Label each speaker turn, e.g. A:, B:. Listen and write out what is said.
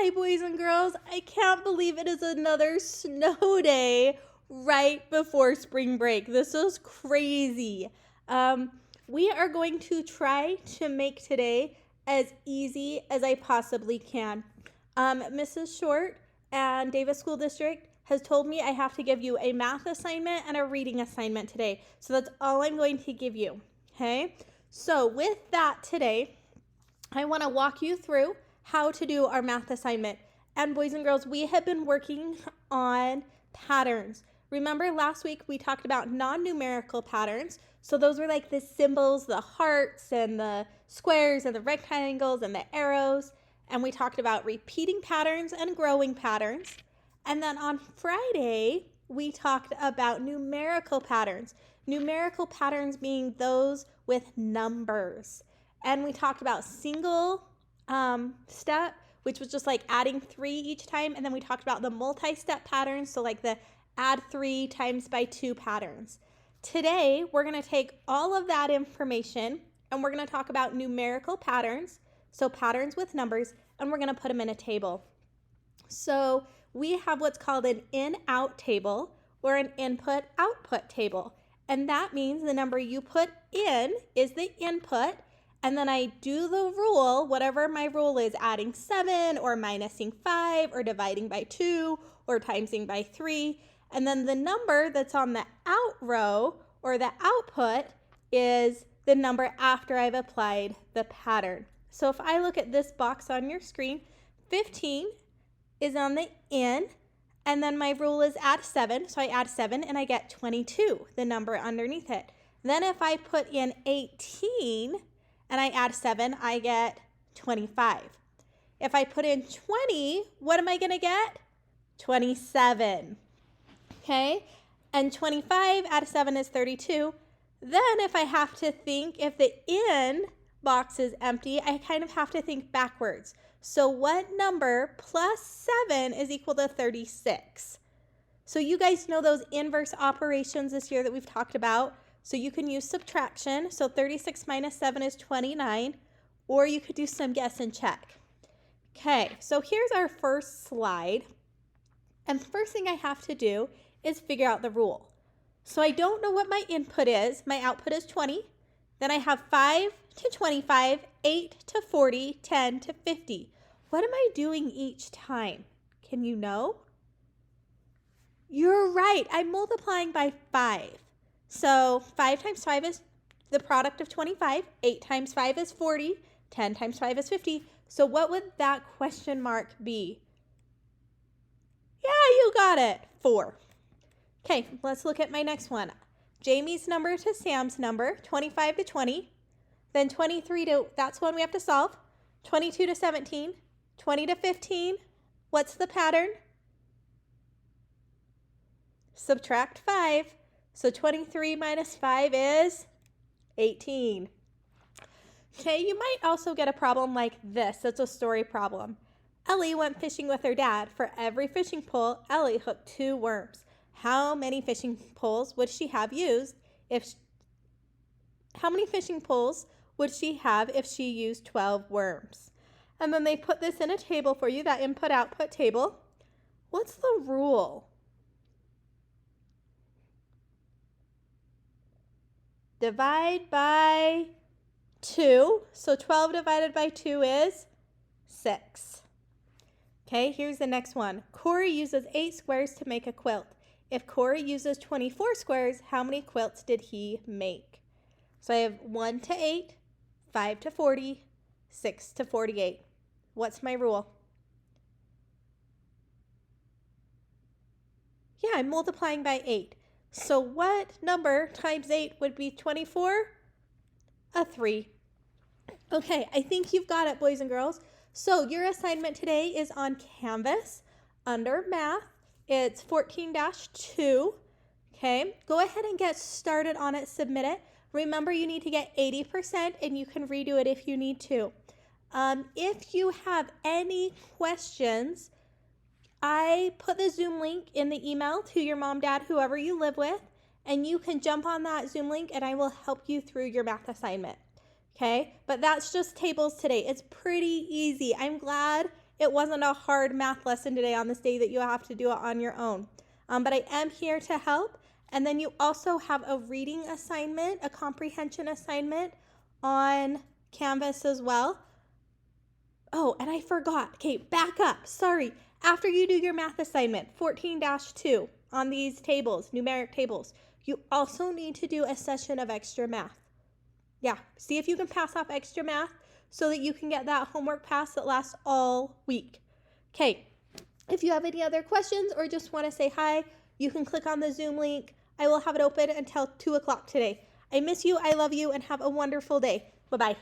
A: Hi, boys and girls. I can't believe it is another snow day right before spring break. This is crazy. We are going to try to make today as easy as I possibly can. Mrs. Short and Davis School District has told me I have to give you a math assignment and a reading assignment today. So that's all I'm going to give you. Okay? So with that today, I want to walk you through how to do our math assignment. And boys and girls, we have been working on patterns. Remember last week we talked about non-numerical patterns. So those were like the symbols, the hearts and the squares and the rectangles and the arrows. And we talked about repeating patterns and growing patterns. And then on Friday, we talked about numerical patterns. Numerical patterns being those with numbers. And we talked about single step, which was just like adding 3 each time. And then we talked about the multi-step patterns, so like the add 3 times by 2 patterns. Today, we're going to take all of that information and we're going to talk about numerical patterns, so patterns with numbers, and we're going to put them in a table. So we have what's called an in-out table or an input-output table. And that means the number you put in is the input. And then I do the rule, whatever my rule is, adding 7 or minusing 5 or dividing by 2 or timesing by 3. And then the number that's on the out row or the output is the number after I've applied the pattern. So if I look at this box on your screen, 15 is on the in, and then my rule is add 7. So I add 7 and I get 22, the number underneath it. Then if I put in 18, and I add 7, I get 25. If I put in 20, what am I going to get? 27. Okay? And 25 out of 7 is 32. Then if I have to think, if the in box is empty, I kind of have to think backwards. So what number plus 7 is equal to 36? So you guys know those inverse operations this year that we've talked about. So you can use subtraction. So 36 minus 7 is 29. Or you could do some guess and check. Okay, so here's our first slide. And the first thing I have to do is figure out the rule. So I don't know what my input is. My output is 20. Then I have 5 to 25, 8 to 40, 10 to 50. What am I doing each time? Can you know? You're right. I'm multiplying by 5. So 5 times 5 is the product of 25. 8 times 5 is 40. 10 times 5 is 50. So what would that question mark be? Yeah, you got it. 4. Okay, let's look at my next one. Jamie's number to Sam's number, 25 to 20. Then 23 to, that's one we have to solve. 22 to 17. 20 to 15. What's the pattern? Subtract 5. So 23 minus 5 is 18. Okay, you might also get a problem like this. It's a story problem. Ellie went fishing with her dad. For every fishing pole, Ellie hooked 2 worms. How many fishing poles would she have used how many fishing poles would she have if she used 12 worms? And then they put this in a table for you, that input-output table. What's the rule? Divide by 2. So 12 divided by 2 is 6. Okay, here's the next one. Corey uses 8 squares to make a quilt. If Corey uses 24 squares, how many quilts did he make? So I have 1 to 8, 5 to 40, 6 to 48. What's my rule? Yeah, I'm multiplying by 8. So what number times 8 would be 24? A 3. Okay, I think you've got it, boys and girls. So your assignment today is on Canvas under Math. It's 14-2. Okay, go ahead and get started on it, submit it. Remember, you need to get 80% and you can redo it if you need to. If you have any questions, I put the Zoom link in the email to your mom, dad, whoever you live with, and you can jump on that Zoom link and I will help you through your math assignment. Okay, but that's just tables today. It's pretty easy. I'm glad it wasn't a hard math lesson today on this day that you have to do it on your own. But I am here to help. And then you also have a reading assignment, a comprehension assignment on Canvas as well. Oh, and I forgot. Okay, back up. Sorry. After you do your math assignment, 14-2 on these tables, numeric tables, you also need to do a session of extra math. Yeah, see if you can pass off extra math so that you can get that homework pass that lasts all week. Okay, if you have any other questions or just want to say hi, you can click on the Zoom link. I will have it open until 2 o'clock today. I miss you, I love you, and have a wonderful day. Bye-bye.